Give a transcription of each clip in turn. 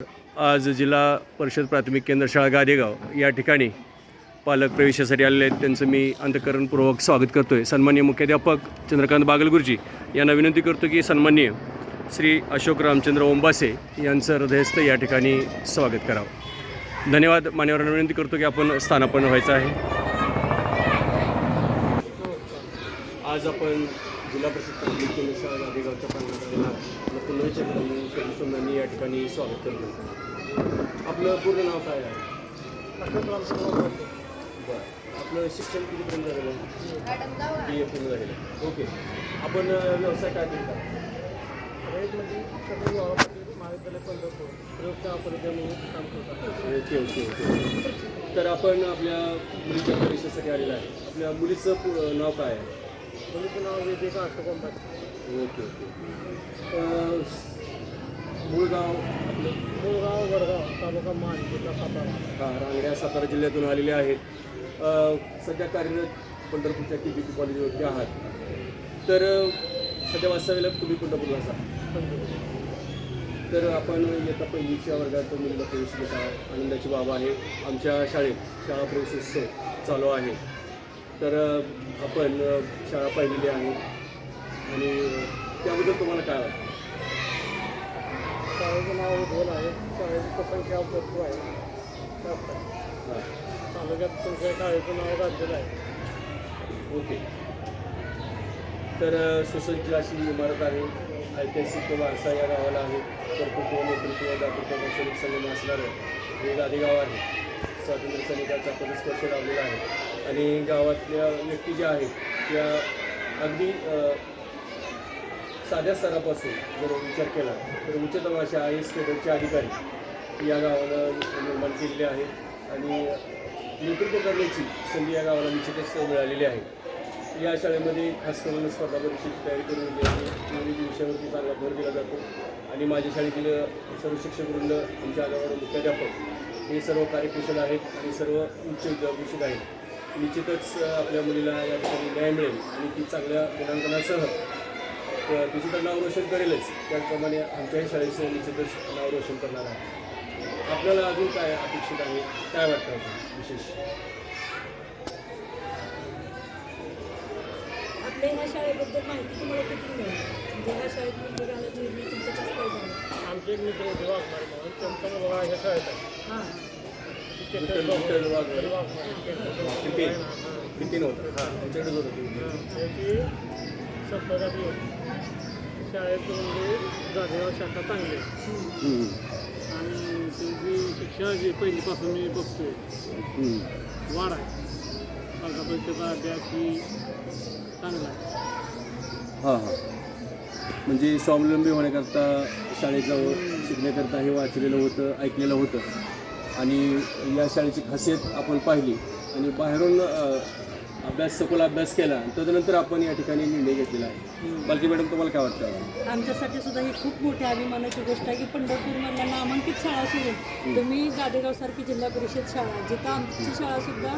आज जिल्हा परिषद प्राथमिक केंद्र शाळा गादेगाव या ठिकाणी पालक प्रवेशासाठी आलेले आहेत. त्यांचं मी अंतःकरणपूर्वक स्वागत करतो आहे. सन्माननीय मुख्याध्यापक चंद्रकांत बागलगुरुजी यांना विनंती करतो की सन्माननीय श्री अशोक रामचंद्र ओंबासे यांचं हृदयस्थ या ठिकाणी स्वागत करावं. धन्यवाद. मान्यवरांना विनंती करतो की आपण स्थानापन्न व्हायचं आहे. आज आपण जिल्हा परिषद प्राथमिक केंद्र शाळा गादेगावच्या प्रांगणाला पुन्हा या ठिकाणी स्वागत करतो. आपलं पूर्ण नाव काय आहे? अशोक रामचंद्र ओंबासे. बरं. आपलं शिक्षण कितीपर्यंत झालेलं आहे? BA पूर्ण झालेलं आहे. ओके. आपण व्यवसाय काय करता? रयतमध्ये सर्व गावामध्ये महाविद्यालय पंढरपूर प्रयोगशाळा परिचय म्हणून काम करतात. Okay okay okay. तर आपण आपल्या मुलीच्या परीक्षेसाठी आलेला आहे. आपल्या मुलीचं नाव काय आहे? मुलीचं नाव वेदिका अशोक ओंबासे. Okay okay. मूळ गाव आपलं? मूळगाव वडगाव तालुका मान जिल्हा सातारा. हां, रांगड्या सातारा जिल्ह्यातून आलेले आहेत. सध्या कार्यरत पंढरपूरच्या TBP कॉलेजवरती आहात. तर सध्या वास्तव्याला तुम्ही पंढरपूरला असा. तर आपण इयत्ता पहिलीच्या वर्गात मुलीला प्रवेश घेत आहात. आनंदाची बाब आहे. आमच्या शाळेत शाळा प्रवेशोत्सव चालू आहे. तर आपण शाळा पाहिलेली आहे आणि त्याबद्दल तुम्हाला काय वाटतं? शाळेचं नाव उज्ज्वल आहे. शाळेची पसंख्या भरपूर आहे. जास्त आहे. हां, तालुक्यात तुमच्या शाळेचं नाव गाजलेलं आहे. ओके. तर सुसज्ज अशी इमारत आहे. ऐतिहासिक वारसा या गावाला आहे. कर्तृत्व, नेतृत्व, दातृत्व, नैसर्गिक संगम असणारं हे गादेगाव आहे. स्वातंत्र्य सैनिकाचा पदस्पर्श लावलेला आहे आणि गावातल्या व्यक्ती ज्या आहेत त्या अगदी साध्या स्तरापासून जर विचार केला तर उच्चतम अशा IAS केडरचे अधिकारी या गावाला निर्माण केलेले आहेत आणि नेतृत्व करण्याची संधी या गावाला निश्चितच मिळालेली आहे. या शाळेमध्ये खास करून स्पर्धा परीक्षेची तयारी करून विविध विषयावरती चांगला भर दिला जातो आणि माझ्या शाळेतील सर्व शिक्षकवृंद, आमच्या गावावर मुख्याध्यापक हे सर्व कार्यकुशल आहेत आणि सर्व उच्च विद्याभूषित आहेत. निश्चितच आपल्या मुलीला या ठिकाणी न्याय मिळेल आणि ती चांगल्या गुणांकनासह तिचं तर नाव रोशन करेलच. त्याचप्रमाणे आमच्याही शाळेचं निश्चितच नाव रोशन करणार आहे. आपल्याला अजून काय अपेक्षित आहे? काय वाटतं अजून विशेष? आपल्या ह्या शाळेबद्दल माहिती तुम्हाला किती मिळाली? म्हणजे ह्या शाळेत निघाला निर्णय तुमचा कसं काय झाला? आमचे एक मित्र होते वाघमारे म्हणून, त्यांचा मुलगा ह्या शाळेत आहे. हां. किती नव्हतं? हां, त्यांच्याकडेच होतं ते. त्याची सप्ताहात होती. शाळेत म्हणजे गादेगाव शाखा चांगली आहे आणि त्यांची शिक्षा जी पहिलीपासून मी बघतोय वाढ आहे. स्पर्धा परीक्षेचा अभ्यास ही चांगला आहे. हां हां. म्हणजे स्वावलंबी होण्याकरता शाळेचं शिकण्याकरता हे वाचलेलं होतं, ऐकलेलं होतं आणि या शाळेची खासियत आपण पाहिली आणि बाहेरून सखोल अभ्यास केला. तदनंतर आपण या ठिकाणी निर्णय घेतलेला आहे. बालकी मॅडम, तुम्हाला काय वाटतं? आमच्यासाठी सुद्धा ही खूप मोठ्या अभिमानाची गोष्ट आहे की पंढरपूरमधल्या नामांकित शाळा सोडून तुम्ही गादेगावसारखी जिल्हा परिषद शाळा, जिथं आमची शाळासुद्धा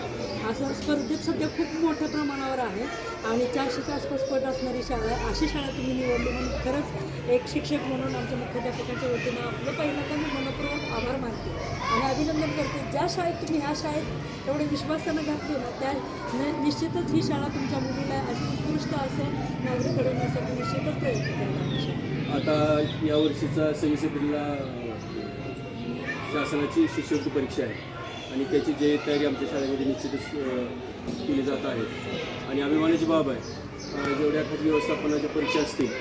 असं स्पर्धेत सध्या खूप मोठ्या प्रमाणावर आहे आणि 400च्या आसपास पट असणारी शाळा आहे. अशी शाळा तुम्ही निवडली म्हणून खरंच एक शिक्षक म्हणून आमच्या मुख्याध्यापकांच्या वतीनं आपलं पहिल्यांदा मी मनपूर्वक आभार मानते आणि अभिनंदन करते. ज्या शाळेत तुम्ही ह्या शाळेत एवढे विश्वासानं घातले ना, त्या निश्चितच ही शाळा तुमच्या मुलीला अशी उत्कृष्ट असं नागरिक घडवण्यासाठी निश्चितच प्रयत्न केला. आता यावर्षीचा 26 एप्रिलला शासनाची शिष्यवृत्ती परीक्षा आहे आणि त्याची जे तयारी आमच्या शाळेमध्ये निश्चितच केली जात आहे आणि अभिमानाची बाब आहे. जेवढ्या खाजगी व्यवस्थापनाच्या परीक्षा असतील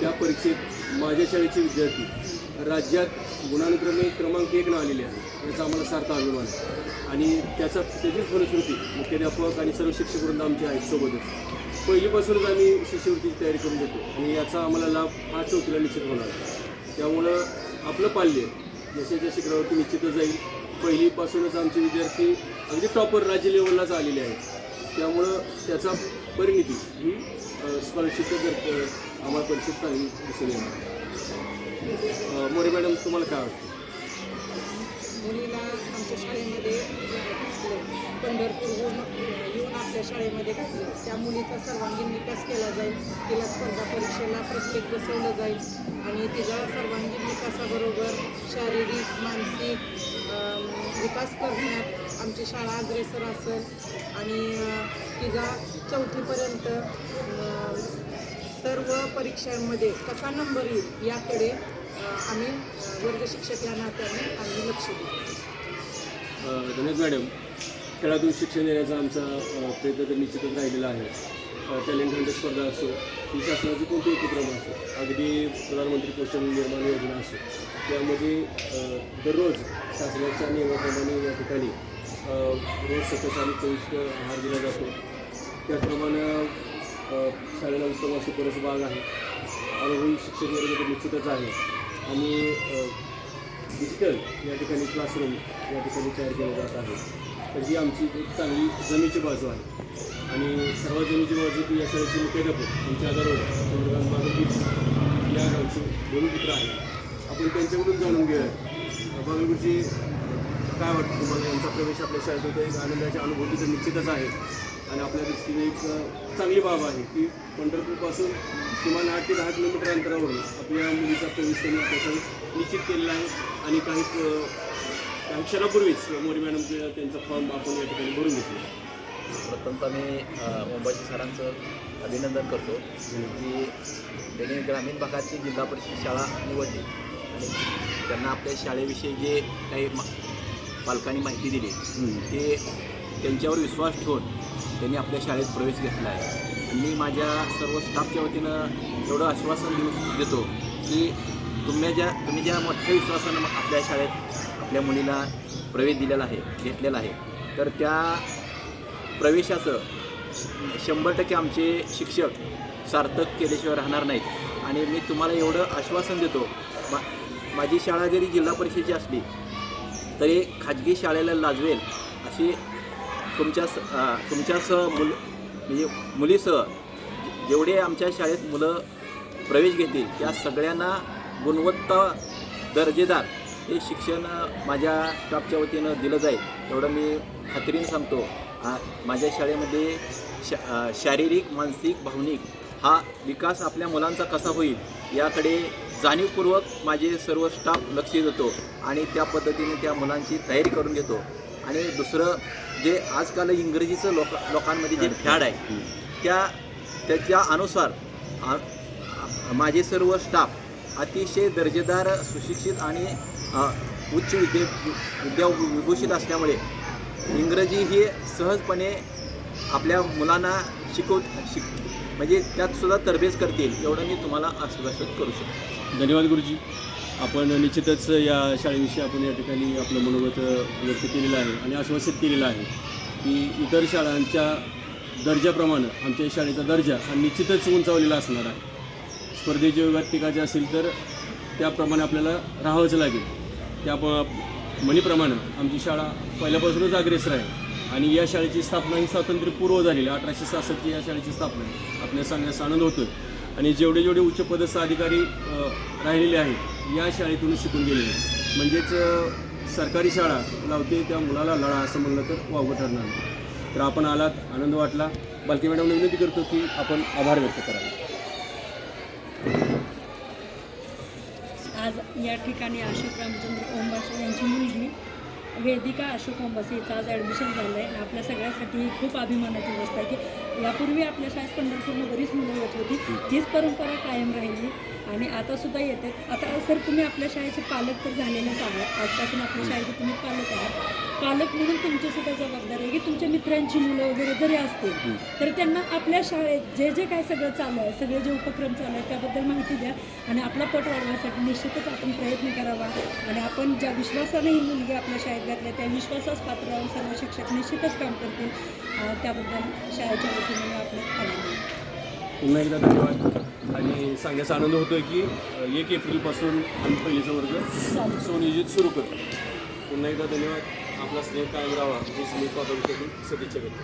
त्या परीक्षेत माझ्या शाळेचे विद्यार्थी राज्यात गुणानुक्रमे क्रमांक 1 आलेले आहेत. याचा आम्हाला सार्थ अभिमान आहे आणि त्याचीच फलश्रुती मुख्याध्यापक आणि सर्व शिक्षकवृंद आमचे आहेत सोबतच. पहिलीपासूनच आम्ही शिष्यवृत्तीची तयारी करून घेतो आणि याचा आम्हाला लाभ हा 4थीला निश्चित होणार. त्यामुळं आपलं पाल्य यशाच्या शिखरावरती निश्चितच जाईल. पहिलीपासूनच आमचे विद्यार्थी अगदी टॉपर राज्य लेवललाच आलेले आहेत. त्यामुळं त्याचा परिणिती ही स्कॉलरशिपच्या जर आम्हाला परीक्षेत चांगली दिसून येणार. मोरे मॅडम, तुम्हाला काय वाटतं? मुलीला आमच्या शाळेमध्ये घातले, पंढरपूरहून येऊन आपल्या शाळेमध्ये घातले, त्या मुलीचा सर्वांगीण विकास केला जाईल. तिला स्पर्धा परीक्षेला प्रत्येक बसवलं जाईल आणि तिच्या सर्वांगीण विकासाबरोबर शारीरिक मानसिक विकास करण्यात आमची शाळा अग्रेसर असेल आणि तिचा 4थीपर्यंत सर्व परीक्षांमध्ये कसा नंबर येईल याकडे आम्ही वर्ग शिक्षक या नात्याने आम्ही लक्ष देऊ. धन्यवाद मॅडम. खेळातून शिक्षण देण्याचा आमचा प्रयत्न तर निश्चितच राहिलेला आहे. टॅलेंट हंट स्पर्धा असो, ही शासनाची कोणतेही उपक्रम असो, अगदी प्रधानमंत्री कौशल्य निर्माण योजना असो, त्यामध्ये दररोज शासनाच्या नियमाप्रमाणे या ठिकाणी रोज 27 आणि 24 आहार दिला जातो. त्याचप्रमाणे शाळेला उत्तम अशी परसबाग आहे. अनुभवी शिक्षक वर्ग तर निश्चितच आहे आणि डिजिटल या ठिकाणी क्लासरूम या ठिकाणी तयार केलं जात आहे. तर ही आमची एक चांगली जमेची बाजू आहे आणि सर्वात जमेची बाजू की या शाळेचे मुख्याध्यापक आमच्या आधारवर चंद्रकांत बागलगुरुजी या गावचे दोन पुत्र आहेत. आपण त्यांच्याकडून जाणून घेऊया. बागलगुरुजी, काय वाटतं तुम्हाला? यांचा प्रवेश आपल्या शाळेत होतो, एक आनंदाची अनुभूती तर निश्चितच आहे आणि आपल्या दृष्टीने एक चांगली बाब आहे की पंढरपूरपासून किमान 8 ते 10 किलोमीटर अंतरावरून आपल्या मुलीचा प्रवेश त्यांनी आपल्या शाळेत निश्चित केलेला आहे आणि काही क्षणापूर्वीच मोरे मॅडम त्यांचा फॉर्म आपण या ठिकाणी भरून घेतला. प्रथमतः मी मुंबईच्या सरांचं अभिनंदन करतो की त्यांनी ग्रामीण भागाची जिल्हा परिषद शाळा निवडली आणि त्यांना आपल्या शाळेविषयी जे काही पालकांनी माहिती दिली ते त्यांच्यावर विश्वास ठेवून त्यांनी आपल्या शाळेत प्रवेश घेतला आहे. मी माझ्या सर्व स्टाफच्या वतीनं एवढं आश्वासन देतो की तुम्ही ज्या मोठ्या विश्वासानं आपल्या शाळेत आपल्या मुलीला प्रवेश दिलेला आहे, घेतलेला आहे, तर त्या प्रवेशाचं 100% आमचे शिक्षक सार्थक केल्याशिवाय राहणार नाहीत. आणि मी तुम्हाला एवढं आश्वासन देतो, माझी शाळा जरी जिल्हा परिषदेची असली तरी खाजगी शाळेला लाजवेल अशी तुमच्यासह म्हणजे मुलीसह जेवढे आमच्या शाळेत मुलं प्रवेश घेतील त्या सगळ्यांना गुणवत्ता दर्जेदार हे शिक्षण माझ्या स्टाफच्या वतीनं दिलं जाईल एवढं मी खात्रीने सांगतो. माझ्या शाळेमध्ये शारीरिक, मानसिक, भावनिक हा विकास आपल्या मुलांचा कसा होईल याकडे जाणीवपूर्वक माझे सर्व स्टाफ लक्ष देतो आणि त्या पद्धतीने त्या मुलांची तयारी करून घेतो. आणि दुसरं जे आजकाल इंग्रजीचं लोकांमध्ये जे फॅड आहे त्याच्या अनुसार माझे सर्व स्टाफ अतिशय दर्जेदार, सुशिक्षित आणि उच्च विभूषित असल्यामुळे इंग्रजी ही सहजपणे आपल्या मुलांना म्हणजे त्यातसुद्धा तरबेज करतील एवढं मी तुम्हाला आश्वासित करू शकतो. धन्यवाद गुरुजी. आपण निश्चितच या शाळेविषयी आपण या ठिकाणी आपलं मनोगत व्यक्त केलेलं आहे आणि आश्वासित केलेलं आहे की इतर शाळांच्या दर्जाप्रमाणे आमच्या शाळेचा दर्जा हा निश्चितच उंचावलेला असणार आहे. स्पर्धेच्या युगात टिकायचे असेल तर त्याप्रमाणे आपल्याला राहावंच लागेल. त्या म्हणीप्रमाणे आमची शाळा पहिल्यापासूनच अग्रेसर आहे आणि या शाळेची स्थापना ही स्वातंत्र्यपूर्व झालेली 1866 या शाळेची स्थापना आहे. आपल्याला सांगण्याचा आनंद होतो आणि जेवढे उच्च पदस्थ अधिकारी राहिलेले आहेत या शाळेतूनच शिकून गेलेले आहेत. म्हणजेच सरकारी शाळा लावते त्या मुलाला लढा असं म्हणलं तर वावगं ठरणार नाही. तर आपण आलात, आनंद वाटला. बालके मॅडमने विनंती करतो की आपण आभार व्यक्त करावे. आज या ठिकाणी अशोक रामचंद्र ओंबासे यांची मुलगी वेदिका अशोक ओंबासे हिचं आज ॲडमिशन झालं आहे. आपल्या सगळ्यासाठी ही खूप अभिमानाची गोष्ट आहे की यापूर्वी आपल्या शाळेत पंढरपूरला बरीच मुलं येत होती, तीच परंपरा कायम राहिली आणि आतासुद्धा येते. आता सर तुम्ही आपल्या शाळेचे पालक तर झालेलेच आहात, आजपासून आपल्या शाळेचे तुम्ही पालक आहात. पालक म्हणून तुमचीसुद्धा जबाबदारी आहे की तुमच्या मित्रांची मुलं वगैरे जरी असतील तर त्यांना आपल्या शाळेत जे काय सगळं चालू आहे, सगळे जे उपक्रम चालू आहेत त्याबद्दल माहिती द्या आणि आपला पट वाढवण्यासाठी निश्चितच आपण प्रयत्न करावा. आणि आपण ज्या विश्वासाने ही मुलगी आपल्या शाळेत घातल्या त्या विश्वासास पात्र राहून सर्व शिक्षक निश्चितच काम करतील. त्याबद्दल शाळेच्या वतीने आपलं आभार. पुन्हा एकदा धन्यवाद आणि सांगण्याचा आनंद होतोय की 1 एप्रिलपासून आम्ही पहिलेचा वर्ग सुनियोजित सुरू करतो. पुन्हा एकदा धन्यवाद. आपला स्नेह कायम राहावा हेच मी सदिच्छा करतो.